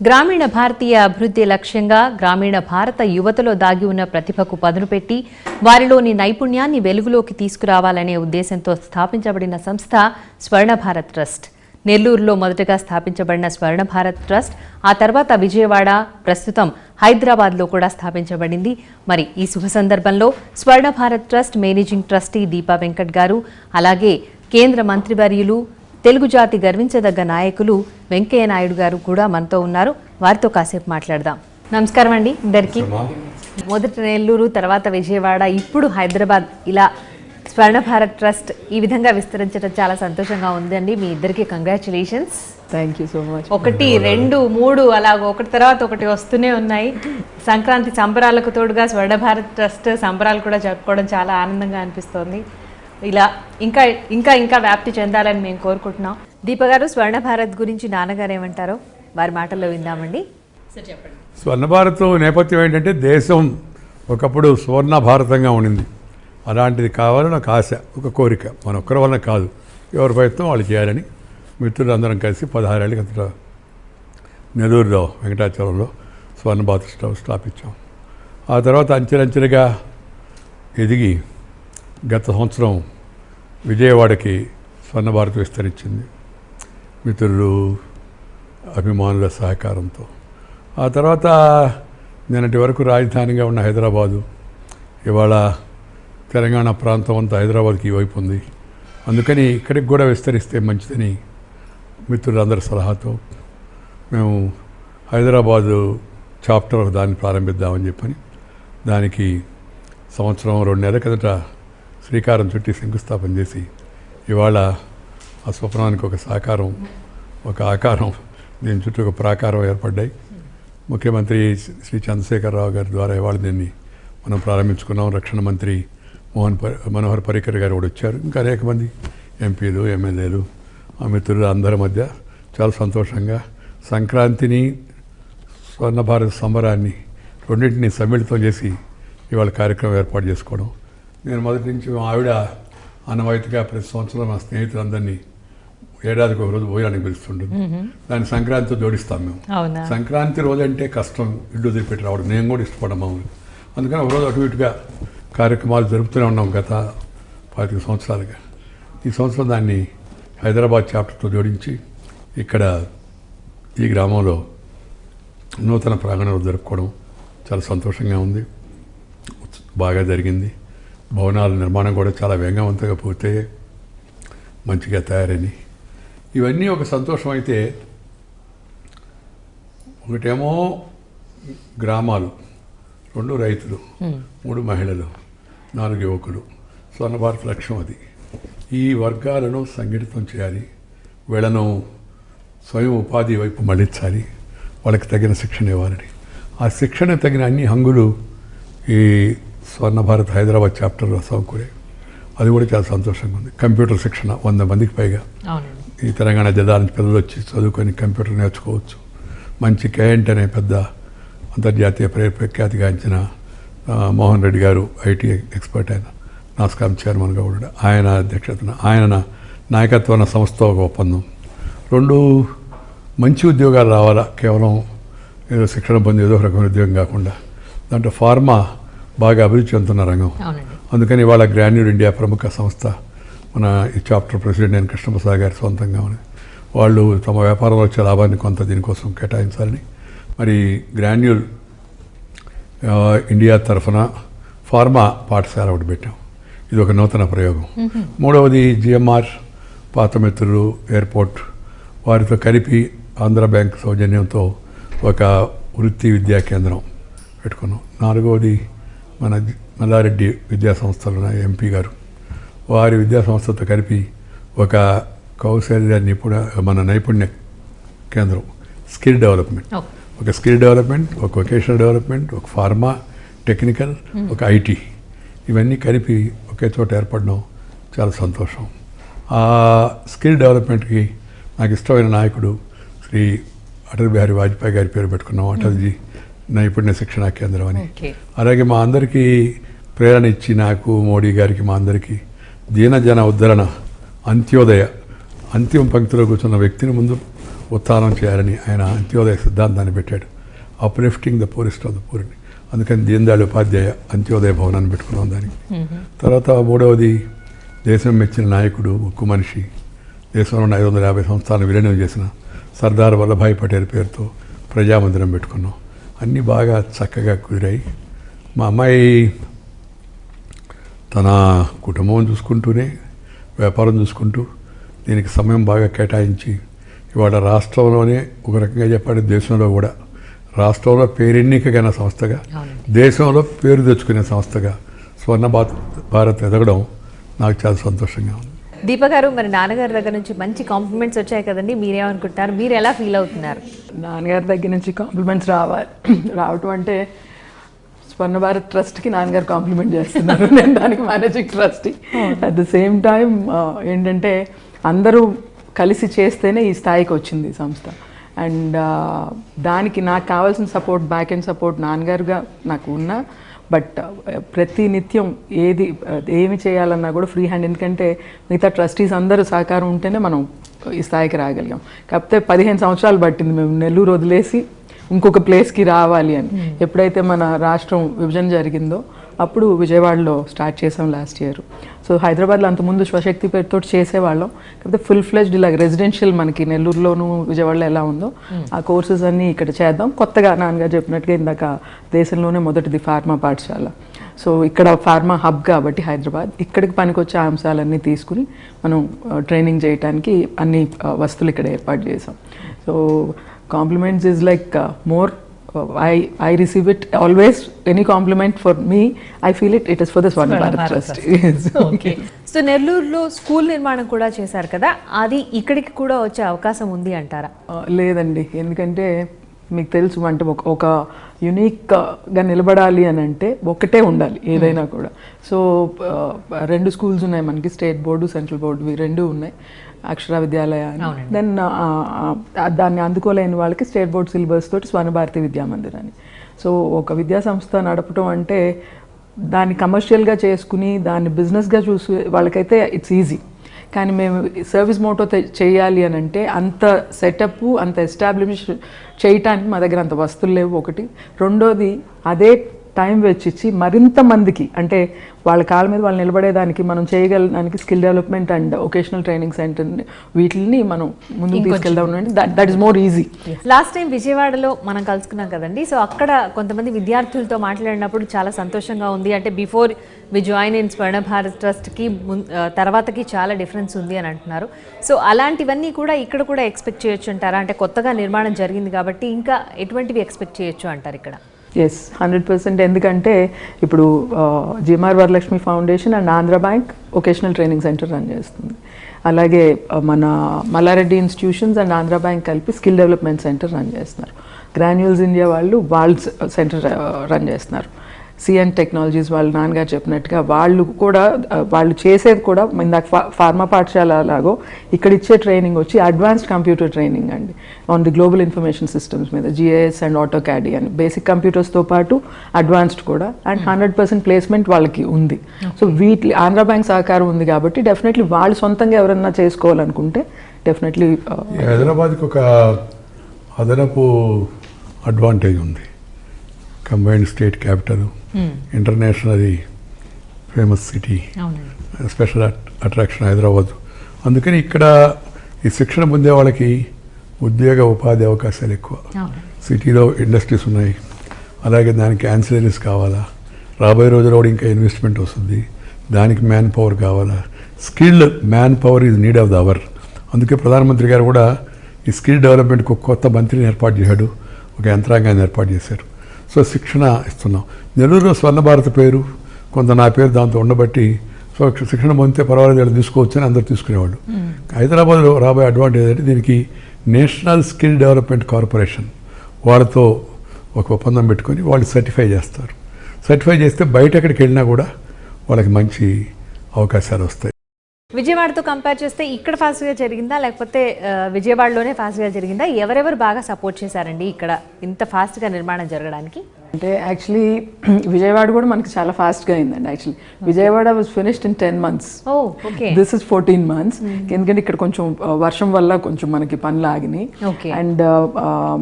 గ్రామీణ భారతీయ అభివృద్ధి లక్ష్యంగా గ్రామీణ భారత యువతలో దాగి ఉన్న ప్రతిభకు పదును పెట్టి వారిలోని నైపుణ్యాన్ని వెలుగులోకి తీసుకురావాలనే ఉద్దేశంతో స్థాపించబడిన సంస్థ స్వర్ణ భారత్ ట్రస్ట్. నెల్లూరులో మొదటగా స్థాపించబడిన స్వర్ణ భారత్ ట్రస్ట్ ఆ తర్వాత విజయవాడ, ప్రస్తుతం హైదరాబాద్లో కూడా స్థాపించబడింది. మరి ఈ శుభ సందర్భంలో స్వర్ణ Bharat trust managing trustee Deepa Venkat గారు, అలాగే కేంద్ర మంత్రివర్యులు, తెలుగు జాతి గర్వించదగ్గ నాయకులు వెంకయ్య నాయుడు గారు కూడా మనతో ఉన్నారు. వారితో కాసేపు మాట్లాడదాం. నమస్కారం అండి ఇద్దరికి. మొదట నెల్లూరు, తర్వాత విజయవాడ, ఇప్పుడు హైదరాబాద్, ఇలా స్వర్ణ భారత్ ట్రస్ట్ ఈ విధంగా విస్తరించడం చాలా సంతోషంగా ఉందండి. మీ ఇద్దరికి congratulations. Thank you so much. 1, 2, 3 అలాగ ఒకటి తర్వాత ఒకటి వస్తూనే ఉన్నాయి. సంక్రాంతి సంబరాలకు తోడుగా స్వర్ణ భారత్ ట్రస్ట్ సంబరాలు కూడా జరుపుకోవడం చాలా ఆనందంగా అనిపిస్తోంది. ఇలా ఇంకా ఇంకా ఇంకా వ్యాప్తి చెందాలని మేము కోరుకుంటున్నాం. దీప గారు, స్వర్ణ భారత్ గురించి నాన్నగారు ఏమంటారో వారి మాటల్లో విందామండి. సార్ చెప్పండి. స్వర్ణ భారత్ నేపథ్యం ఏంటంటే, దేశం ఒకప్పుడు సువర్ణ భారతంగా ఉండింది. అలాంటిది కావాలని ఒక ఆశ, ఒక కోరిక. మన ఒక్కరి వలన కాదు, ఎవరి ప్రయత్నం వాళ్ళు చేయాలని మిత్రులు అందరం కలిసి 16 ఏళ్ళకి అంతటా నెల్లూరులో వెంకటాచలంలో స్వర్ణ భారత్ స్థాపించాం. ఆ తర్వాత అంచెలంచెలుగా ఎదిగి గత సంవత్సరం విజయవాడకి స్వర్ణ భారత్ విస్తరించింది, మిత్రులు, అభిమానుల సహకారంతో. ఆ తర్వాత నిన్నటి వరకు రాజధానిగా ఉన్న హైదరాబాదు ఇవాళ తెలంగాణ ప్రాంతం అంతా హైదరాబాద్కి వైపు ఉంది. అందుకని ఇక్కడికి కూడా విస్తరిస్తే మంచిదని మిత్రులందరి సలహాతో మేము హైదరాబాదు చాప్టర్ దాన్ని ప్రారంభిద్దామని చెప్పని దానికి సంవత్సరం 2 నెలల కిందట శ్రీకారం చుట్టి శంకుస్థాపన చేసి ఇవాళ ఆ స్వప్నానికి ఒక సాకారం, ఒక ఆకారం, దీని చుట్టూ ఒక ప్రాకారం ఏర్పడ్డాయి. ముఖ్యమంత్రి శ్రీ చంద్రశేఖరరావు గారి ద్వారా ఇవాళ దీన్ని మనం ప్రారంభించుకున్నాం. రక్షణ మంత్రి మనోహర్ పర్రికర్ గారు కూడా వచ్చారు. ఇంకా అనేక మంది ఎంపీలు, ఎమ్మెల్యేలు, ఆ మిత్రులు అందరి మధ్య చాలా సంతోషంగా సంక్రాంతిని, స్వర్ణ భారత్ సంబరాన్ని రెండింటినీ సమ్మిళితం చేసి ఇవాళ కార్యక్రమం ఏర్పాటు చేసుకోవడం. నేను మొదటి నుంచి ఆవిడ ఆనవాయితీగా ప్రతి సంవత్సరం మా స్నేహితులందరినీ ఏడాదికి ఒక రోజు భోజనానికి పిలుస్తుంటుంది. దాన్ని సంక్రాంతితో జోడిస్తాం మేము. సంక్రాంతి రోజు అంటే కష్టం, ఇల్లు వదిలిపెట్టి రావడం. నేను కూడా ఇష్టపడ్డాం మామూలు. అందుకని ఒక రోజు అటు ఇటుగా కార్యక్రమాలు జరుపుతూనే ఉన్నాం గత 25 సంవత్సరాలుగా. ఈ సంవత్సరం దాన్ని హైదరాబాద్ చాప్టర్తో జోడించి ఇక్కడ ఈ గ్రామంలో నూతన ప్రాంగణంలో జరుపుకోవడం చాలా సంతోషంగా ఉంది. బాగా జరిగింది. భవనాల నిర్మాణం కూడా చాలా వేగవంతంగా పూర్తయ్యాయి, మంచిగా తయారని. ఇవన్నీ ఒక సంతోషం. అయితే ఒకటేమో గ్రామాలు, 2 రైతులు, 3 మహిళలు, 4 యువకులు. స్వర్ణ భారత్ లక్ష్యం అది. ఈ వర్గాలను సంఘటితం చేయాలి, వీళ్ళను స్వయం ఉపాధి వైపు మళ్ళించాలి, వాళ్ళకి తగిన శిక్షణ ఇవ్వాలని. ఆ శిక్షణ తగిన అన్ని హంగులు ఈ స్వర్ణ భారత్ హైదరాబాద్ చాప్టర్లో సమకూరే. అది కూడా చాలా సంతోషంగా ఉంది. కంప్యూటర్ శిక్షణ 100 మందికి పైగా ఈ తెలంగాణ జిల్లా నుంచి పిల్లలు వచ్చి చదువుకొని కంప్యూటర్ నేర్చుకోవచ్చు. మంచి కేఎంట్ అనే పెద్ద అంతర్జాతీయ ప్రఖ్యాతిగాంచిన మోహన్ రెడ్డి గారు, ఐటీ ఎక్స్పర్ట్, ఆయన నాస్కామ్ చైర్మన్గా కూడా, ఆయన అధ్యక్షతన, ఆయన నాయకత్వాన సంస్థ ఒక ఒప్పందం. 2 మంచి ఉద్యోగాలు రావాలా, కేవలం ఏదో శిక్షణ పొంది ఏదో రకమైన ఉద్యోగం కాకుండా. దాంట్లో ఫార్మా బాగా అభివృద్ధి చెందుతున్న రంగం. అందుకని ఇవాళ గ్రాన్యూల్ ఇండియా ప్రముఖ సంస్థ, మన ఈ చాప్టర్ ప్రెసిడెంట్ అయిన కృష్ణప్రసాద్ గారి సొంతంగా ఉన్నది. వాళ్ళు తమ వ్యాపారంలో వచ్చే లాభాన్ని కొంత దీనికోసం కేటాయించాలని మరి గ్రాన్యూల్ ఇండియా తరఫున ఫార్మా పాఠశాల ఒకటి పెట్టాం. ఇది ఒక నూతన ప్రయోగం. 3వది జిఎంఆర్ పాత మిత్రులు ఎయిర్పోర్ట్ వారితో కలిపి ఆంధ్ర బ్యాంక్ సౌజన్యంతో ఒక వృత్తి విద్యా కేంద్రం పెట్టుకున్నాం. 4వది మన మల్లారెడ్డి విద్యా సంస్థలు ఎంపీ గారు, వారి విద్యా సంస్థతో కలిపి ఒక కౌశల్య నైపుణ్య కేంద్రం, స్కిల్ డెవలప్మెంట్. ఒక స్కిల్ డెవలప్మెంట్, ఒక వొకేషనల్ డెవలప్మెంట్, ఒక ఫార్మా, టెక్నికల్, ఒక ఐటీ, ఇవన్నీ కలిపి ఒకే చోట ఏర్పడడం చాలా సంతోషం. ఆ స్కిల్ డెవలప్మెంట్కి నాకు ఇష్టమైన నాయకుడు శ్రీ అటల్ బిహారీ వాజ్పేయి గారి పేరు పెట్టుకున్నాం, అటల్జీ నైపుణ్య శిక్షణా కేంద్రం అని. అలాగే మా అందరికీ ప్రేరణ ఇచ్చి, నాకు, మోడీ గారికి, మా అందరికీ దీనజన ఉద్ధరణ, అంత్యోదయ, అంతిమ పంక్తిలో కూర్చున్న వ్యక్తిని ముందు ఉత్థానం చేయాలని ఆయన అంత్యోదయ సిద్ధాంతాన్ని పెట్టాడు. Uplifting the poorest of the poor. అందుకని దీన్ దయాళ్ ఉపాధ్యాయ అంత్యోదయ భవనాన్ని పెట్టుకున్నాం దానికి. తర్వాత మూడవది దేశం మెచ్చిన నాయకుడు, ఉక్కు మనిషి, దేశంలో 550 సంవత్సరాలను విలీనం చేసిన సర్దార్ వల్లభాయ్ పటేల్ పేరుతో ప్రజామందిరం పెట్టుకున్నాం. అన్నీ బాగా చక్కగా కుదిరాయి. మా అమ్మాయి తన కుటుంబం చూసుకుంటూనే వ్యాపారం చూసుకుంటూ దీనికి సమయం బాగా కేటాయించి ఇవాళ రాష్ట్రంలోనే ఒక రకంగా చెప్పాలి, దేశంలో కూడా రాష్ట్రంలో పేరెన్నికైన సంస్థగా, దేశంలో పేరు తెచ్చుకునే సంస్థగా స్వర్ణ భారత్ ఎదగడం నాకు చాలా సంతోషంగా ఉంది. దీప గారు, మరి నాన్నగారి దగ్గర నుంచి మంచి కాంప్లిమెంట్స్ వచ్చాయి కదండి, మీరేమనుకుంటున్నారు? మీరు ఎలా ఫీల్ అవుతున్నారు? నాన్నగారి దగ్గర నుంచి కాంప్లిమెంట్స్ రావటం అంటే స్వర్ణ భారత్ ట్రస్ట్కి నాన్నగారు కాంప్లిమెంట్ చేస్తున్నారు. నేను దానికి managing trustee. At the same time ఏంటంటే అందరూ కలిసి చేస్తేనే ఈ స్థాయికి వచ్చింది ఈ సంస్థ. అండ్ దానికి నాకు కావాల్సిన సపోర్ట్, బ్యాక్ అండ్ సపోర్ట్ నాన్నగారుగా నాకు ఉన్నా, బట్ ప్రతి నిత్యం ఏమి చేయాలన్నా కూడా ఫ్రీ హ్యాండ్. ఎందుకంటే మిగతా ట్రస్టీస్ అందరూ సహకారం ఉంటేనే మనం ఈ స్థాయికి రాగలిగాం. కాకపోతే 15 సంవత్సరాలు పట్టింది మేము నెల్లూరు వదిలేసి ఇంకొక ప్లేస్కి రావాలి అని. ఎప్పుడైతే మన రాష్ట్రం విభజన జరిగిందో అప్పుడు విజయవాడలో స్టార్ట్ చేసాం లాస్ట్ ఇయర్. సో హైదరాబాద్లో అంతకుముందు స్వశక్తి పేరుతో చేసేవాళ్ళం. కాకపోతే ఫుల్ ఫ్లెజ్డ్ ఇలా రెసిడెన్షియల్ మనకి నెల్లూరులోను విజయవాడలో ఎలా ఉందో ఆ కోర్సెస్ అన్నీ ఇక్కడ చేద్దాం. కొత్తగా నాన్నగారు చెప్పినట్టుగా ఇందాక దేశంలోనే మొదటిది ఫార్మా పాఠశాల. సో ఇక్కడ ఫార్మా హబ్ కాబట్టి హైదరాబాద్, ఇక్కడికి పనికొచ్చే అంశాలన్నీ తీసుకుని మనం ట్రైనింగ్ చేయడానికి అన్ని వస్తువులు ఇక్కడ ఏర్పాటు చేసాం. So compliments is like more I receive it always. Any compliment for me, I feel it is for the Swarna Bharat Trust. Okay. So నెల్లూరులో స్కూల్ నిర్మాణం కూడా చేశారు కదా, అది ఇక్కడికి కూడా వచ్చే అవకాశం ఉంది అంటారా? లేదండి, ఎందుకంటే మీకు తెలుసు అంటే ఒక యూనిక్గా నిలబడాలి అని అంటే ఒకటే ఉండాలి ఏదైనా కూడా. సో 2 స్కూల్స్ ఉన్నాయి మనకి, స్టేట్ బోర్డు, సెంట్రల్ బోర్డు, ఇవి 2 ఉన్నాయి. అక్షర విద్యాలయ అని. దెన్ దాన్ని అందుకోలేని వాళ్ళకి స్టేట్ బోర్డ్ సిలబస్ తోటి స్వర్ణ భారతి విద్యా మందిర్ అని. సో ఒక విద్యా సంస్థ నడపటం అంటే దాన్ని కమర్షియల్గా చేసుకుని దాన్ని బిజినెస్గా చూసి వాళ్ళకైతే ఇట్స్ ఈజీ. కానీ మేము సర్వీస్ మోటో చేయాలి అని అంటే అంత సెటప్, అంత ఎస్టాబ్లిష్ చేయటానికి మా దగ్గర అంత వస్తువులు లేవు ఒకటి. రెండోది అదే టైం వెచ్చిచ్చి మరింత మందికి అంటే వాళ్ళ కాళ్ళ మీద వాళ్ళు నిలబడేదానికి మనం చేయగలడానికి skill development and vocational training center వీటిని మనం ముందుకు తీసుకెళ్దాం అంటే that is more easy. Last time విజయవాడలో మనం కలుసుకున్నాం కదండి. సో అక్కడ కొంతమంది విద్యార్థులతో మాట్లాడినప్పుడు చాలా సంతోషంగా ఉంది. అంటే బిఫోర్ వి జాయిన్ ఇన్ స్వర్ణ భారత్ ట్రస్ట్కి తర్వాతకి చాలా డిఫరెన్స్ ఉంది అని అంటున్నారు. సో అలాంటివన్నీ కూడా ఇక్కడ కూడా ఎక్స్పెక్ట్ చేయొచ్చు అంటారా? అంటే కొత్తగా నిర్మాణం జరిగింది కాబట్టి ఇంకా ఎటువంటివి ఎక్స్పెక్ట్ చేయొచ్చు అంటారు ఇక్కడ? ఎస్, 100%. ఎందుకంటే ఇప్పుడు GMR Varalakshmi foundation and Andhra bank vocational training centre run చేస్తుంది. అలాగే మన Mallareddy institutions and Andhra bank కలిపి స్కిల్ డెవలప్మెంట్ సెంటర్ రన్ చేస్తున్నారు. గ్రాన్యూల్స్ ఇండియా వాళ్ళు సెంటర్ రన్ చేస్తున్నారు. సిఎన్ టెక్నాలజీస్ వాళ్ళు నాన్నగారు చెప్పినట్టుగా వాళ్ళు చేసేది కూడా ఇందాక ఫార్మా పాఠశాల లాగో ఇక్కడ ఇచ్చే ట్రైనింగ్ వచ్చి అడ్వాన్స్డ్ కంప్యూటర్ ట్రైనింగ్ అండి on the global information systems మీద, జిఐఎస్ అండ్ ఆటోకాడ్ అని బేసిక్ కంప్యూటర్స్తో పాటు అడ్వాన్స్డ్ కూడా. అండ్ 100% ప్లేస్మెంట్ వాళ్ళకి ఉంది. సో వీటి ఆంధ్ర బ్యాంక్ సహకారం ఉంది కాబట్టి డెఫినెట్లీ వాళ్ళు సొంతంగా ఎవరన్నా చేసుకోవాలనుకుంటే డెఫినెట్లీ హైదరాబాద్కి ఒక అదనపు అడ్వాంటేజ్ ఉంది. Combined state capital, internationally famous city, special attraction Hyderabad. అందుకని ఇక్కడ ఈ శిక్షణ పొందే వాళ్ళకి ఉద్యోగ ఉపాధి అవకాశాలు ఎక్కువ. సిటీలో ఇండస్ట్రీస్ ఉన్నాయి, అలాగే దానికి యాన్సిలరీస్ కావాలా, రాబోయే రోజుల్లో కూడా ఇంకా ఇన్వెస్ట్మెంట్ వస్తుంది, దానికి మ్యాన్ పవర్ కావాలా. Skilled man power is need of the hour. అందుకే ప్రధానమంత్రి గారు కూడా ఈ స్కిల్ డెవలప్మెంట్కి ఒక కొత్త మంత్రిని ఏర్పాటు చేశాడు, ఒక యంత్రాంగాన్ని ఏర్పాటు చేశారు. సో శిక్షణ ఇస్తున్నాం. నెల్లూరులో స్వర్ణ భారత్ పేరు కొంత నా పేరు దాంతో ఉండబట్టి సో శిక్షణ పొందితే పర్వాలేదు తీసుకోవచ్చు అని అందరూ తీసుకునేవాళ్ళు. హైదరాబాద్లో రాబోయే అడ్వాంటేజ్ అంటే దీనికి నేషనల్ స్కిల్ డెవలప్మెంట్ కార్పొరేషన్ వాళ్ళతో ఒక ఒప్పందం పెట్టుకొని వాళ్ళు సర్టిఫై చేస్తారు. సర్టిఫై చేస్తే బయట ఎక్కడికి వెళ్ళినా కూడా వాళ్ళకి మంచి అవకాశాలు వస్తాయి. విజయవాడతో కంపేర్ చేస్తే ఇక్కడ ఫాస్ట్గా జరిగిందా లేకపోతే విజయవాడలోనే ఫాస్ట్గా జరిగిందా? ఎవరెవరు బాగా సపోర్ట్ చేశారండి ఇక్కడ ఇంత ఫాస్ట్గా నిర్మాణం జరగడానికి? అంటే యాక్చువల్లీ విజయవాడ కూడా మనకి చాలా ఫాస్ట్గా అయిందండి. Actually Vijayawada was finished in 10 months. This is 14 months. ఎందుకంటే ఇక్కడ కొంచెం వర్షం వల్ల కొంచెం మనకి పనులు ఆగినాయి. అండ్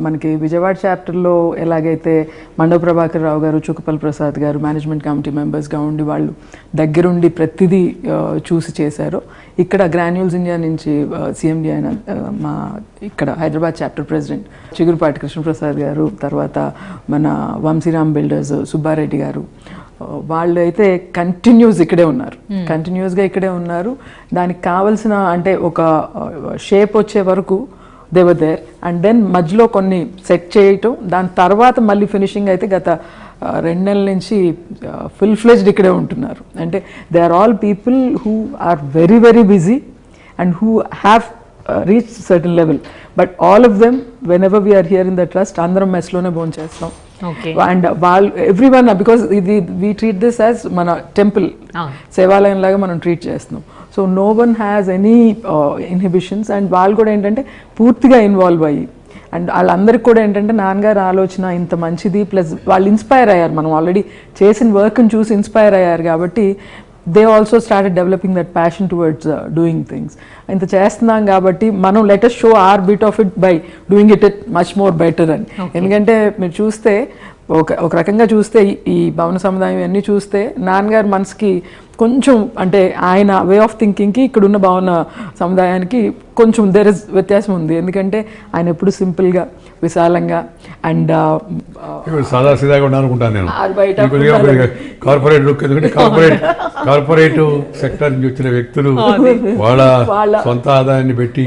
మనకి విజయవాడ చాప్టర్లో ఎలాగైతే మండవ ప్రభాకర్ రావు గారు, చుక్కపల్లి ప్రసాద్ గారు మేనేజ్మెంట్ కమిటీ మెంబర్స్గా ఉండి వాళ్ళు దగ్గరుండి ప్రతిదీ చూసి చేశారు. ఇక్కడ గ్రాన్యూల్స్ ఇండియా నుంచి సిఎండి అయిన మా ఇక్కడ హైదరాబాద్ చాప్టర్ ప్రెసిడెంట్ చిగురుపాటి కృష్ణప్రసాద్ గారు, తర్వాత మన వంశీరామ్ బిల్డర్స్ సుబ్బారెడ్డి గారు, వాళ్ళు అయితే కంటిన్యూస్గా ఇక్కడే ఉన్నారు. దానికి కావాల్సిన అంటే ఒక షేప్ వచ్చే వరకు they were there. And then మధ్యలో కొన్ని సెట్ చేయటం, దాని తర్వాత మళ్ళీ ఫినిషింగ్ అయితే గత 2 నెలల నుంచి ఫుల్ ఫ్లెజ్డ్ ఇక్కడే ఉంటున్నారు. అంటే they are all people who are very very busy and who have reach certain level. But all of them whenever we are here in the trust అందరం మెస్లోనే భోజనం చేస్తాం. అండ్ వాళ్ళు ఎవ్రీ వన్, బికాస్ ఇది we treat this as మన temple సేవాలయం లాగా మనం ట్రీట్ చేస్తున్నాం. So no one has any inhibitions. And వాళ్ళు కూడా ఏంటంటే పూర్తిగా ఇన్వాల్వ్ అయ్యి, అండ్ వాళ్ళందరికీ కూడా ఏంటంటే నాన్నగారు ఆలోచన ఇంత మంచిది, ప్లస్ వాళ్ళు ఇన్స్పైర్ అయ్యారు. మనం ఆల్రెడీ చేసిన వర్క్ని చూసి ఇన్స్పైర్ అయ్యారు కాబట్టి they also started developing that passion towards doing things. ఇంత చేస్తున్నాం కాబట్టి మనం let us show our bit of it by doing it much more better అని. ఎందుకంటే మీరు చూస్తే ఒక రకంగా చూస్తే ఈ భవన సముదాయం అన్నీ చూస్తే నాన్నగారు మనసుకి కొంచెం అంటే ఆయన వే ఆఫ్ థింకింగ్కి ఇక్కడున్న భవన సముదాయానికి కొంచెం దేర్ ఇస్ వ్యత్యాసం ఉంది. ఎందుకంటే ఆయన ఎప్పుడు సింపుల్గా విశాలంగా అండ్ సాదాసీదాగా ఉండాలనుకుంటాను నేను. కార్పొరేట్ లుక్, ఎందుకంటే కార్పొరేట్ సెక్టర్ నుంచి వచ్చిన వ్యక్తులు వాళ్ళ సొంత ఆదాయాన్ని పెట్టి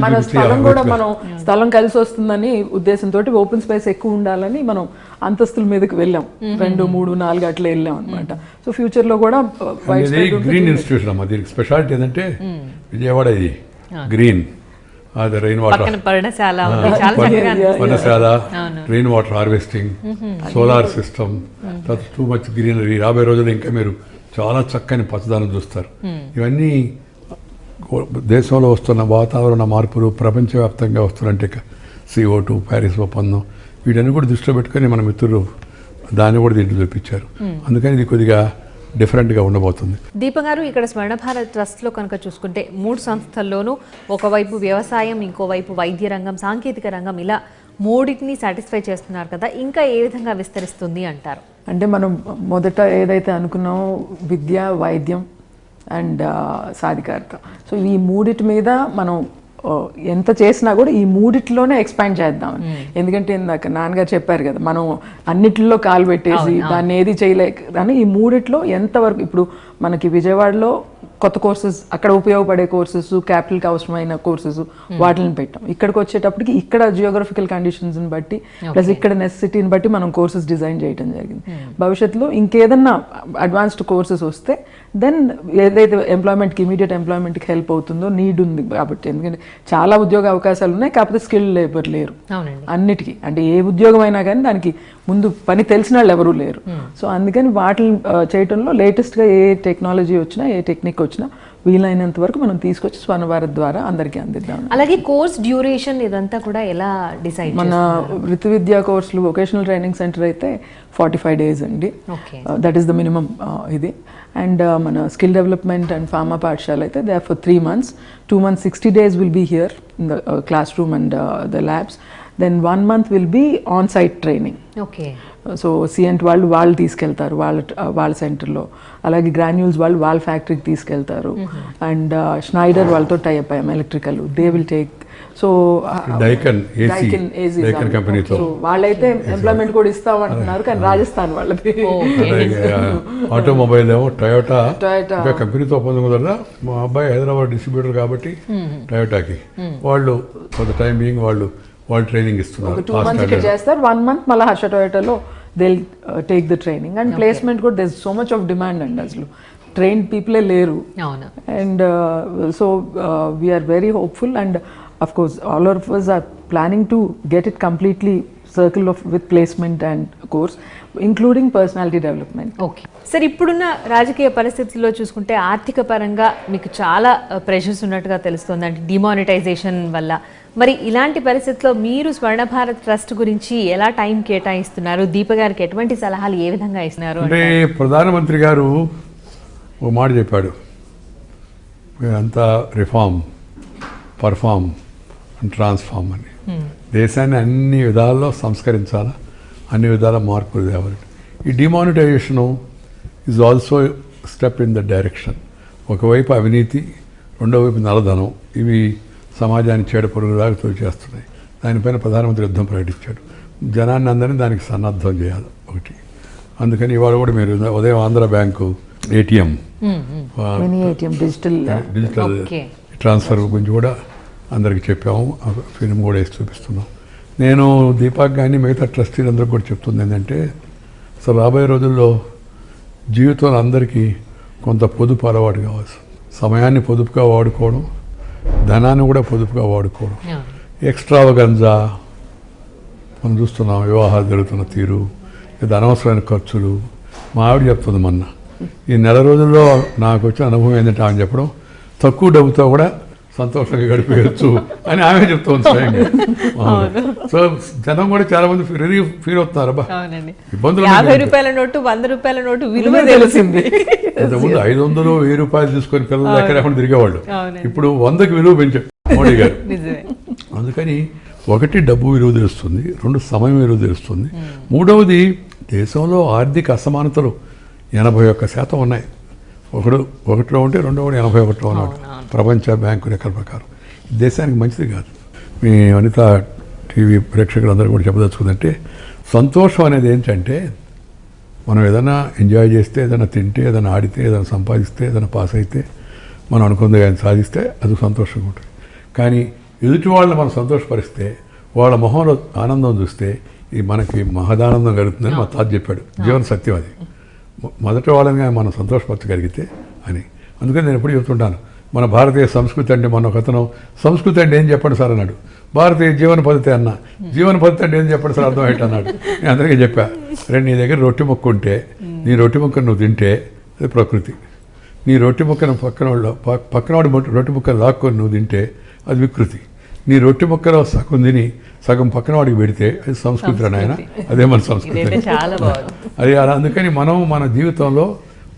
మన స్థలం కూడా మనం స్థలం కలిసి వస్తుందని ఉద్దేశంతో ఓపెన్ స్పేస్ ఎక్కువ ఉండాలని మనం అంతస్తుల మీదకి వెళ్ళాం. 2, 3, 4 అట్లా వెళ్ళాం అనమాట. సో ఫ్యూచర్ లో కూడా గ్రీన్ ఇన్స్టిట్యూషన్ అమ్మా. దీనికి స్పెషాలిటీ ఏంటంటే విజయవాడ ఇది గ్రీన్, అది రెయిన్ వాటర్ పర్ణశాల, rain water harvesting, solar system, తర్వాత టూ మచ్ గ్రీనరీ. రాబోయే రోజుల్లో ఇంకా మీరు చాలా చక్కని పచ్చదనం చూస్తారు. ఇవన్నీ దేశంలో వస్తున్న వాతావరణ మార్పులు, ప్రపంచవ్యాప్తంగా వస్తున్నట్టే CO2, ప్యారిస్ ఒప్పందం, వీటన్ని కూడా దృష్టిలో పెట్టుకొని మన మిత్రులు దాన్ని కూడా దీంట్లో చూపించారు. అందుకని ఇది కొద్దిగా డిఫరెంట్గా ఉండబోతుంది. దీప గారు, ఇక్కడ స్వర్ణ భారత్ ట్రస్ట్లో కనుక చూసుకుంటే 3 సంస్థల్లోనూ ఒకవైపు వ్యవసాయం, ఇంకోవైపు వైద్య రంగం, సాంకేతిక రంగం, ఇలా 3టిని సాటిస్ఫై చేస్తున్నారు కదా, ఇంకా ఏ విధంగా విస్తరిస్తుంది అంటారు? అంటే మనం మొదట ఏదైతే అనుకున్నామో విద్య, వైద్యం అండ్ సాధికారత, సో ఈ 3టి మీద మనం ఎంత చేసినా కూడా ఈ 3టిలోనే ఎక్స్పాండ్ చేద్దామని. ఎందుకంటే ఇందాక నాన్నగారు చెప్పారు కదా, మనం అన్నిటిలో కాలు పెట్టేసి దాన్ని ఏది చేయలేక, కానీ ఈ 3టిలో ఎంతవరకు ఇప్పుడు మనకి విజయవాడలో కొత్త కోర్సెస్, అక్కడ ఉపయోగపడే కోర్సెస్, క్యాపిటల్కి అవసరమైన కోర్సెస్ వాటిని పెట్టాం. ఇక్కడికి వచ్చేటప్పటికి ఇక్కడ జియోగ్రఫికల్ కండిషన్స్ని బట్టి ప్లస్ ఇక్కడ నెసెసిటీని బట్టి మనం కోర్సెస్ డిజైన్ చేయడం జరిగింది. భవిష్యత్తులో ఇంకేదన్నా అడ్వాన్స్డ్ కోర్సెస్ వస్తే దెన్ ఏదైతే ఎంప్లాయ్మెంట్కి, ఇమీడియట్ ఎంప్లాయ్మెంట్కి హెల్ప్ అవుతుందో నీడ్ ఉంది కాబట్టి. ఎందుకంటే చాలా ఉద్యోగ అవకాశాలు ఉన్నాయి, కాకపోతే స్కిల్ లేబర్ లేరు అన్నిటికీ. అంటే ఏ ఉద్యోగం అయినా కానీ దానికి ముందు పని తెలిసిన వాళ్ళు ఎవరూ లేరు. సో అందుకని వాటిని చేయటంలో లేటెస్ట్గా ఏ టెక్నాలజీ వచ్చినా, ఏ టెక్నిక్ వచ్చినా వీలైనంత వరకు మనం తీసుకొచ్చి స్వర్ణ భారత్ ద్వారా అందరికీ అందిద్దాం. అలాగే కోర్స్ డ్యూరేషన్ ఇదంతా కూడా ఎలా డిసైడ్? మన వృత్తి విద్యా కోర్సులు, వొకేషనల్ ట్రైనింగ్ సెంటర్ అయితే 45 days అండి, దట్ ఈస్ ద మినిమం ఇది. అండ్ మన స్కిల్ డెవలప్మెంట్ అండ్ ఫార్మా పాఠశాల అయితే they are for 3 months. 2 months 60 days will be here in the classroom and the labs. Then 1 month will be on-site training. So సిఎంట్ వాళ్ళు తీసుకెళ్తారు వాళ్ళ సెంటర్లో, అలాగే గ్రాన్యూల్స్ వాళ్ళ ఫ్యాక్టరీకి తీసుకెళ్తారు. అండ్ స్నైడర్ వాళ్ళతో టైప్ అయ్యాం electrical, they will take. So కంపెనీతో వాళ్ళైతే ఎంప్లాయ్మెంట్ కూడా ఇస్తామంటున్నారు, కానీ రాజస్థాన్ వాళ్ళది. ఆటోమొబైల్ ఏమో టయోటా కంపెనీతో ఒప్పందం కుదరదా, మా అబ్బాయి హైదరాబాద్ డిస్ట్రిబ్యూటర్ కాబట్టి టయోటాకి వాళ్ళు ఫర్ ద టైం బీయింగ్ వాళ్ళు ట్రైనింగ్ ఇస్తున్నారు. 2 months ఇక్కడ చేస్తారు, 1 month మళ్ళీ హర్ష టొయోటాలో they take the training. And placement కూడా there is so much of demand అండి, అసలు ట్రైన్డ్ పీపులే లేరు. And so we are very hopeful. And of course all of us are planning to get it completely circle of with placement and course, including personality development. Okay sir, ఇప్పుడున్న రాజకీయ పరిస్థితుల్లో చూసుకుంటే ఆర్థిక పరంగా మీకు చాలా ప్రెషర్స్ ఉన్నట్టుగా తెలుస్తుంది, అంటే డిమానిటైజేషన్ వల్ల. మరి ఇలాంటి పరిస్థితుల్లో మీరు స్వర్ణ భారత్ ట్రస్ట్ గురించి ఎలా టైం కేటాయిస్తున్నారు? దీప గారికి ఎటువంటి సలహాలు ఏ విధంగా ఇస్తున్నారు? అంటే ప్రధానమంత్రి గారు ఒక మాట చెప్పాడు, అంతా రిఫార్మ్, పర్ఫార్మ్ అండ్ ట్రాన్స్ఫార్మ్ అని. దేశాన్ని అన్ని విధాల్లో సంస్కరించాలా, అన్ని విధాల మార్పులు తేవాలి. ఈ demonetisation is also step in the direction. ఒకవైపు అవినీతి, రెండో వైపు నల్లధనం, ఇవి సమాజాన్ని చీడపురుగుల దాకా చేస్తున్నాయి. దానిపైన ప్రధానమంత్రి యుద్ధం ప్రకటించాడు. జనాన్ని అందరినీ దానికి సన్నద్ధం చేయాలి ఒకటి. అందుకని ఇవాళ కూడా మీరు ఉదయం Andhra bank ATM digital transfer గురించి కూడా అందరికి చెప్పాము, ఫిల్మ్ కూడా వేసి చూపిస్తున్నాం. నేను దీపాక్ కానీ మిగతా ట్రస్టీలందరికీ కూడా చెప్తుంది ఏంటంటే, అసలు రాబోయే రోజుల్లో జీవితంలో అందరికీ కొంత పొదుపు అలవాటు కావాలి. సమయాన్ని పొదుపుగా వాడుకోవడం, ధనాన్ని కూడా పొదుపుగా వాడుకోవడం. ఎక్స్ట్రావగంజా మనం చూస్తున్నాం, వివాహాలు జరుగుతున్న తీరు, లేదా అనవసరమైన ఖర్చులు. మా ఆవిడ చెప్తుంది, మొన్న ఈ నెల రోజుల్లో నాకు వచ్చిన అనుభవం ఏంటంటే ఆమె చెప్పడం, తక్కువ డబ్బుతో కూడా సంతోషంగా గడిపేయచ్చు అని ఆమె చెప్తుంది స్వయంగా. సో జనం కూడా చాలా మంది రిలీఫ్ ఫీల్ అవుతున్నారు. అబ్బా ఇబ్బందులు, 50 రూపాయల నోటు, 100 రూపాయల నోటు విలువ తెలిసింది. ఇంతకుముందు 500, 1000 రూపాయలు తీసుకొని పిల్లలు ఎక్కడ తిరిగేవాళ్ళు. ఇప్పుడు 100కి విలువ పెంచారు మోడీ గారు. అందుకని ఒకటి డబ్బు విలువ తెలుస్తుంది, రెండు సమయం విలువ తెలుస్తుంది, మూడవది దేశంలో ఆర్థిక అసమానతలు 81% ఉన్నాయి. ఒకటిలో ఉంటే రెండో 81లో ఉన్నాడు ప్రపంచ బ్యాంకు లెక్కల ప్రకారం. దేశానికి మంచిది కాదు. మీ వనిత టీవీ ప్రేక్షకులందరూ కూడా చెప్పదలుచుకుందంటే, సంతోషం అనేది ఏంటంటే మనం ఏదైనా ఎంజాయ్ చేస్తే, ఏదైనా తింటే, ఏదైనా ఆడితే, ఏదైనా సంపాదిస్తే, ఏదైనా పాస్ అయితే, మనం అనుకుంది కానీ సాధిస్తే అది సంతోషంగా ఉంటుంది. కానీ ఎదుటి వాళ్ళని మనం సంతోషపరిస్తే, వాళ్ళ మొహంలో ఆనందం చూస్తే ఇది మనకి మహదానందం కలుగుతుందని మా తాత చెప్పాడు. జీవన సత్యం అది. మొదటి వాళ్ళని మనం సంతోషపరచగలిగితే అని. అందుకని నేను ఎప్పుడు చెప్తుంటాను, మన భారతీయ సంస్కృతి అంటే, మన ఒకతను సంస్కృతి అంటే ఏం చెప్పండి సార్ అన్నాడు. భారతీయ జీవన పద్ధతి అన్నా, జీవన పద్ధతి అంటే ఏం చెప్పండి సార్ అర్థం ఏంటి అన్నాడు. నేను అందరికీ చెప్పా, రేపు నీ దగ్గర రొట్టె ముక్క ఉంటే, నీ రొట్టె ముక్కను నువ్వు తింటే అది ప్రకృతి. నీ రొట్టె ముక్కను పక్కనవాడు రొట్టె ముక్కను లాక్కొని నువ్వు తింటే అది వికృతి. నీ రొట్టె ముక్కలో సగం తిని సగం పక్కన వాడికి పెడితే అది సంస్కృతి అని ఆయన, అదే మన సంస్కృతి. అది అలా. అందుకని మనం మన జీవితంలో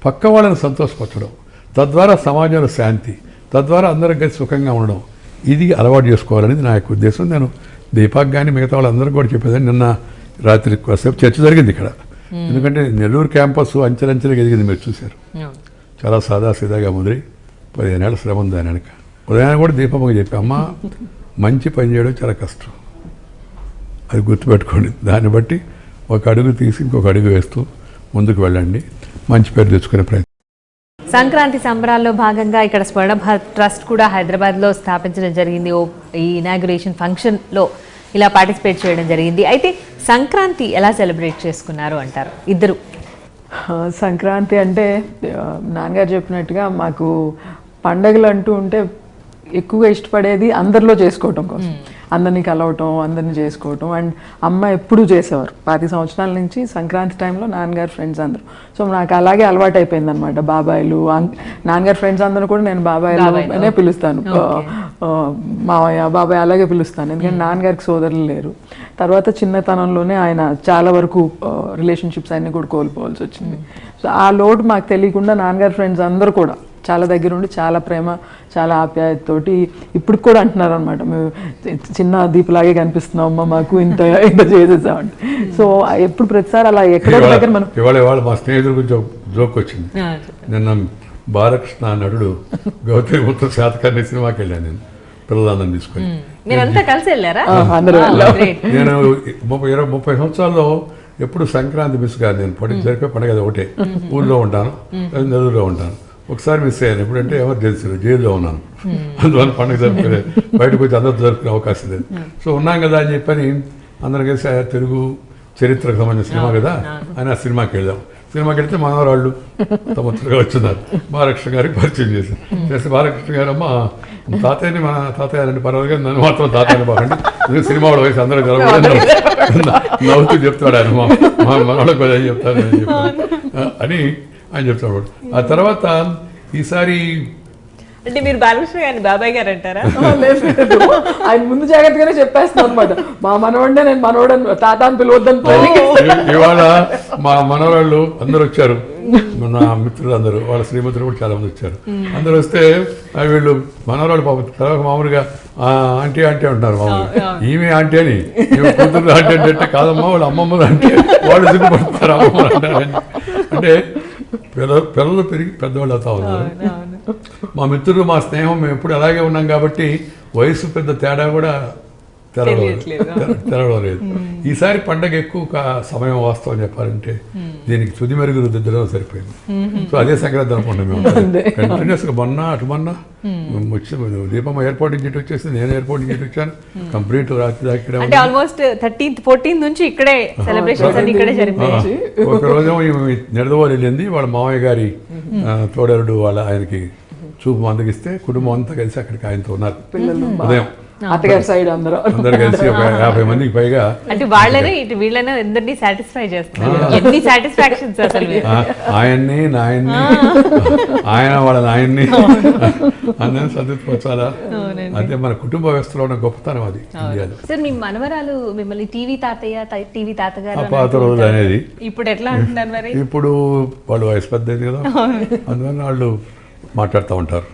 పక్క వాళ్ళని సంతోషపరచడం, తద్వారా సమాజంలో శాంతి, తద్వారా అందరం కలిసి సుఖంగా ఉండడం, ఇది అలవాటు చేసుకోవాలనేది నా యొక్క ఉద్దేశం. నేను దీపాక్ కానీ మిగతా వాళ్ళందరికీ కూడా చెప్పేదాన్ని. నిన్న రాత్రి కాసేపు చర్చ జరిగింది ఇక్కడ. ఎందుకంటే నెల్లూరు క్యాంపస్ అంచెలంచెలుగా ఎదిగింది, మీరు చూశారు. చాలా సాదాసీదాగా ముదిరి 15 ఏళ్ళ శ్రమ ఉంది దాని వెనక. ఉదయాన్ని కూడా దీపమ్మకి చెప్పి, అమ్మ మంచి పని చేయడం చాలా కష్టం, అది గుర్తుపెట్టుకోండి. దాన్ని బట్టి ఒక అడుగు తీసి ఇంకొక అడుగు వేస్తూ ముందుకు వెళ్ళండి, మంచి పేరు తెచ్చుకునే ప్రయత్నం. సంక్రాంతి సంబరాల్లో భాగంగా ఇక్కడ స్వర్ణ భారత్ ట్రస్ట్ కూడా హైదరాబాద్లో స్థాపించడం జరిగింది. ఈ ఇనాగ్యురేషన్ ఫంక్షన్లో ఇలా పార్టిసిపేట్ చేయడం జరిగింది. అయితే సంక్రాంతి ఎలా సెలబ్రేట్ చేసుకున్నారు అంటారు ఇద్దరు? సంక్రాంతి అంటే నాన్నగారు చెప్పినట్టుగా మాకు పండగలు అంటూ ఉంటే ఎక్కువగా ఇష్టపడేది అందరిలో చేసుకోవటం కోసం, అందరినీ కలవటం, అందరినీ చేసుకోవటం. అండ్ అమ్మ ఎప్పుడూ చేసేవారు 10 సంవత్సరాల నుంచి సంక్రాంతి టైంలో నాన్నగారు ఫ్రెండ్స్ అందరూ. సో నాకు అలాగే అలవాటు అయిపోయింది అనమాట. బాబాయిలు, నాన్నగారు ఫ్రెండ్స్ అందరూ కూడా నేను బాబాయిలు అనే పిలుస్తాను, మావయ్య బాబాయ్ అలాగే పిలుస్తాను. ఎందుకంటే నాన్నగారికి సోదరులు లేరు. తర్వాత చిన్నతనంలోనే ఆయన చాలా వరకు రిలేషన్షిప్స్ అన్నీ కూడా కోల్పోవాల్సి వచ్చింది. సో ఆ లోటు మాకు తెలియకుండా నాన్నగారు ఫ్రెండ్స్ అందరూ కూడా చాలా దగ్గర ఉండి చాలా ప్రేమ, చాలా ఆప్యాయతతోటి ఇప్పుడు కూడా అంటున్నారు అనమాట, మేము చిన్న దీపులాగే కనిపిస్తున్నాం అమ్మ, మాకు ఇంత చేసేసామండి. సో ఎప్పుడు ప్రతిసారి అలా ఎక్కడో దగ్గర మనం ఇవాళ మా స్నేహితుల గురించి జోక్ వచ్చింది. నిన్న బాలకృష్ణ నటుడు గౌతమిపుత్ర శాతకర్ణి సినిమాకి వెళ్ళాను నేను పిల్లలందరిని తీసుకొని. నేను 30 సంవత్సరాల్లో ఎప్పుడు సంక్రాంతి మిస్ కాదు. నేను జరిపే పండుగ అది ఒకటే. ఊళ్ళో ఉంటాను, నెల్లూరులో ఉంటాను. ఒకసారి మిస్ అయ్యాను. ఎప్పుడంటే ఎమర్జెన్సీలో జైల్లో ఉన్నాను, అందువల్ల పండుగ జరుపుకోలేదు, బయటకు వచ్చి అందరూ జరుపుకునే అవకాశం లేదు. సో ఉన్నాం కదా అని చెప్పని అందరం కలిసి తెలుగు చరిత్రకు సంబంధించిన సినిమా కదా అని ఆ సినిమాకి వెళ్దాం. సినిమాకి వెళ్తే మనవరాళ్ళు తమగా వచ్చున్నారు. బాలకృష్ణ గారికి పరిచయం చేశారు. చేస్తే బాలకృష్ణ గారు అమ్మ తాతయ్యని మన తాతయ్య అంటే పర్వాలేదు, నన్ను మాత్రం తాతయ్యని బాగుండి సినిమా వాళ్ళ వయసు అందరూ నవ్వుతూ చెప్తాడు ఆయన, మా మనవాళ్ళకి కూడా చెప్తాను అని చెప్పారు అని ఆయన చెప్తాడు. ఆ తర్వాత ఈసారి అంటే మీరు బాలకృష్ణ గారిని బాబాయ్ గారు అంటారా? లేదు, ఆయన ముందు జాగ్రత్తగానే చెప్పేస్తాను అనమాట. మా మనవాడినే నేను మనవాడని తాత అని పిలవద్దని. ఇవాళ మా మనవరాళ్ళు అందరూ వచ్చారు, నా మిత్రులు అందరూ, వాళ్ళ శ్రీమతులు కూడా చాలా మంది వచ్చారు. అందరూ వస్తే వీళ్ళు మనవరాళ్ళు పాపం తర్వాత మామూలుగా ఆంటీ ఆంటీ అంటున్నారు. మామూలుగా ఈమె ఆంటీ అని, ఈమె కూతురు ఆంటీ అంటే కాదమ్మా వాళ్ళు అమ్మమ్మలు అంటే వాళ్ళు సిగ్గుపడతారు అమ్మమ్మలు అంటారు. అంటే పిల్లలు పెరిగి పెద్దవాళ్ళు అవుతా ఉన్నారు. మా మిత్రులు మా స్నేహం మేము ఎప్పుడు అలాగే ఉన్నాం కాబట్టి వయసు పెద్ద తేడా కూడా తెరవడం లేదు. ఈసారి పండగ ఎక్కువ సమయం వాస్తవం చెప్పాలంటే దీనికి తుది మెరుగులు దిద్దడం సరిపోయింది. సో అదే సంక్రాంతి అనుకోండి మేము కంటిన్యూస్గా మొన్న వచ్చి దీపం ఎయిర్పోర్ట్ నుంచి ఇటు వచ్చేసి నేను ఎయిర్పోర్ట్ నుంచి ఇటు వచ్చాను. కంప్లీట్ రాత్రి దాకా అంటే ఆల్మోస్ట్ 13th 14th నుంచి ఇక్కడే సెలబ్రేషన్స్ అన్ని ఇక్కడే జరిపాయి. ఒక రోజు నిడదవోలు వెళ్ళింది, వాళ్ళ మామయ్య గారి తోడరుడు వాళ్ళ ఆయనకి చూపు మందగిస్తే కుటుంబం అంతా కలిసి అక్కడికి ఆయనతో ఉన్నారు. ఉదయం అత్తగారి సైడ్ అందరూ కలిసి ఒక 50 మందికి పైగా. అంటే వాళ్ళనే ఇటు వీళ్ళనే అందరినీ సాటిస్ఫై చేస్తారు. ఎన్ని సాటిస్ఫాక్షన్స్ అసలు. ఆయన్ని నాయన్ని ఆయన వాళ్ళ నాయన్ని అందరినీ సంతృప్తిపరచాలా, అంటే మన కుటుంబ వ్యవస్థలో ఉన్న గొప్పతనం అది ఇండియాలో. సార్ మీ మనవరాలు మిమ్మల్ని టీవీ తాతగారు పాత రోజులు అనేది ఇప్పుడు ఎట్లా అంటున్నారు మరి? ఇప్పుడు వాళ్ళు వయసు పెద్దది కదా, అందువల్ల వాళ్ళు మాట్లాడుతూ ఉంటారు.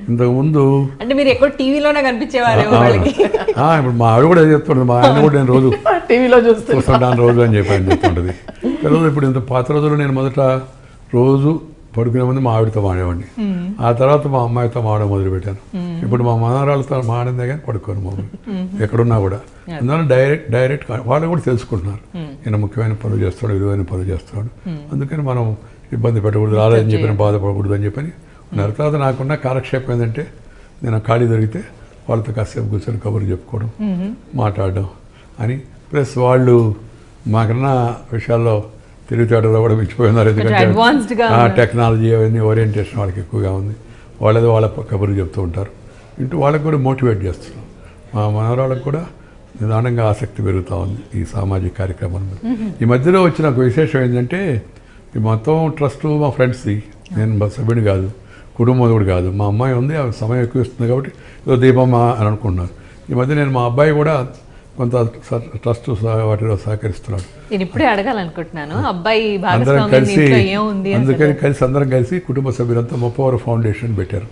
ఇంతకు ముందు అంటే మీరు ఎక్కువ టీవీలోనే కనిపించేవారు. ఇప్పుడు మా ఆవిడ కూడా చెప్తుంటుంది, మా ఆయన కూడా నేను రోజు టీవీలో చూస్తుంటాను రోజు అని చెప్పి ఆయన చెప్తుంటుంది. పిల్లలు ఇప్పుడు ఇంత పాత రోజులు నేను మొదట రోజు పడుకునే ముందు మా ఆవిడతో మాడేవాడిని, ఆ తర్వాత మా అమ్మాయితో మాడడం మొదలుపెట్టాను. ఇప్పుడు మా మనవరాలతో మాడిందే కానీ పడుకోను మామూలు ఎక్కడున్నా కూడా. అందువల్ల డైరెక్ట్ వాళ్ళు కూడా తెలుసుకుంటున్నారు ఈయన ముఖ్యమైన పనులు చేస్తాడు, విలువైన పనులు చేస్తాడు, అందుకని మనం ఇబ్బంది పెట్టకూడదు, రాలేదని చెప్పిన బాధపడకూడదు అని చెప్పని ఉన్నారు. తర్వాత నాకున్న కాలక్షేపం ఏంటంటే నేను ఖాళీ దొరికితే వాళ్ళతో కాసేపు కూర్చొని కబుర్లు చెప్పుకోవడం, మాట్లాడడం అని. ప్లస్ వాళ్ళు మాకన్నా విషయాల్లో తెలివితేటలో కూడా మించిపోయినారు. ఎందుకంటే టెక్నాలజీ అవన్నీ ఓరియంటేషన్ వాళ్ళకి ఎక్కువగా ఉంది. వాళ్ళేదో వాళ్ళ కబుర్లు చెప్తూ ఉంటారు, ఇంటూ వాళ్ళకి కూడా మోటివేట్ చేస్తున్నాం. మా మనవరాళ్ళకు కూడా నిదానంగా ఆసక్తి పెరుగుతూ ఉంది ఈ సామాజిక కార్యక్రమం మీద. ఈ మధ్యలో వచ్చిన ఒక విశేషం ఏంటంటే ఈ మొత్తం ట్రస్ట్ మా ఫ్రెండ్స్ది, నేను సభ్యుని కాదు, కుటుంబం కూడా కాదు. మా అమ్మాయి ఉంది, ఆమె సమయం ఎక్కువ ఇస్తుంది కాబట్టి ఏదో దీపమ్మ అని అనుకుంటున్నారు. ఈ మధ్య నేను మా అబ్బాయి కూడా కొంత ట్రస్ట్ వాటిలో సహకరిస్తున్నాడు. నేను ఇప్పుడే అడగాలనుకుంటున్నాను, అబ్బాయి అందరం కలిసి అందరం కలిసి కుటుంబ సభ్యులంతా ముప్పవరం ఫౌండేషన్ పెట్టారు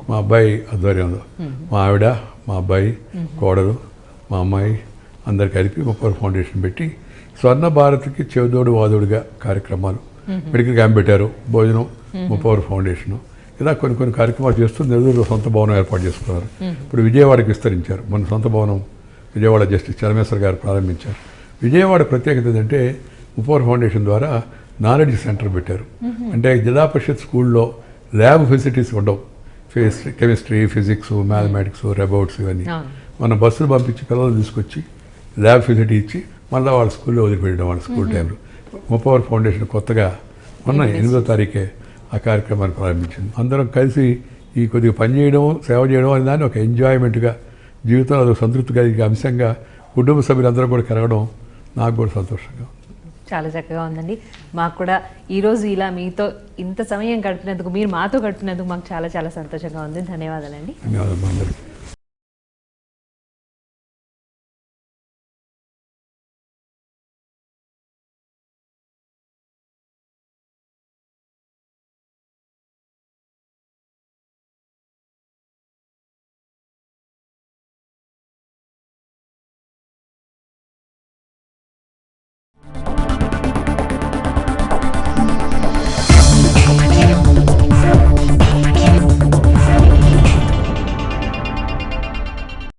మా అబ్బాయి ఆధ్వర్యంలో. మా ఆవిడ, మా అబ్బాయి, కోడలు, మా అమ్మాయి అందరు కలిపి ముప్పవరం ఫౌండేషన్ పెట్టి స్వర్ణ భారత్కి చెవిదోడు వాదోడుగా కార్యక్రమాలు, మెడికల్ క్యాంప్ పెట్టారు, భోజనం, ముప్పవరం ఫౌండేషను, ఇలా కొన్ని కార్యక్రమాలు చేస్తూ నెల్లూరులో సొంత భవనం ఏర్పాటు చేసుకున్నారు. ఇప్పుడు విజయవాడకి విస్తరించారు. మన సొంత భవనం విజయవాడ జస్టిస్ చరమేశ్వర్ గారు ప్రారంభించారు. విజయవాడ ప్రత్యేకత ఏంటంటే ముప్పవరం ఫౌండేషన్ ద్వారా నాలెడ్జ్ సెంటర్ పెట్టారు. అంటే జిల్లా పరిషత్ స్కూల్లో ల్యాబ్ ఫెసిలిటీస్ ఉండవు, కెమిస్ట్రీ, ఫిజిక్స్, మ్యాథమెటిక్స్, రోబోట్స్ ఇవన్నీ. మనం బస్సులు పంపించి పిల్లలు తీసుకొచ్చి ల్యాబ్ ఫెసిలిటీ ఇచ్చి మళ్ళీ వాళ్ళ స్కూల్లో వదిలిపెట్టడం వాళ్ళ స్కూల్ టైంలో. ముప్పవరం ఫౌండేషన్ కొత్తగా మొన్న 8వ తారీఖే ఆ కార్యక్రమాన్ని ప్రారంభించింది. అందరం కలిసి ఈ కొద్దిగా పనిచేయడం, సేవ చేయడం అనే దాన్ని ఒక ఎంజాయ్మెంట్గా, జీవితంలో అదొక సంతృప్తి కలిగే అంశంగా కుటుంబ సభ్యులందరూ కూడా కలగడం నాకు కూడా సంతోషంగా. చాలా చక్కగా ఉందండి. మాకు కూడా ఈరోజు ఇలా మీతో ఇంత సమయం గడిపినందుకు, మీరు మాతో గడిపినందుకు మాకు చాలా చాలా సంతోషంగా ఉంది. ధన్యవాదాలండి. ధన్యవాదాలు అందరికీ.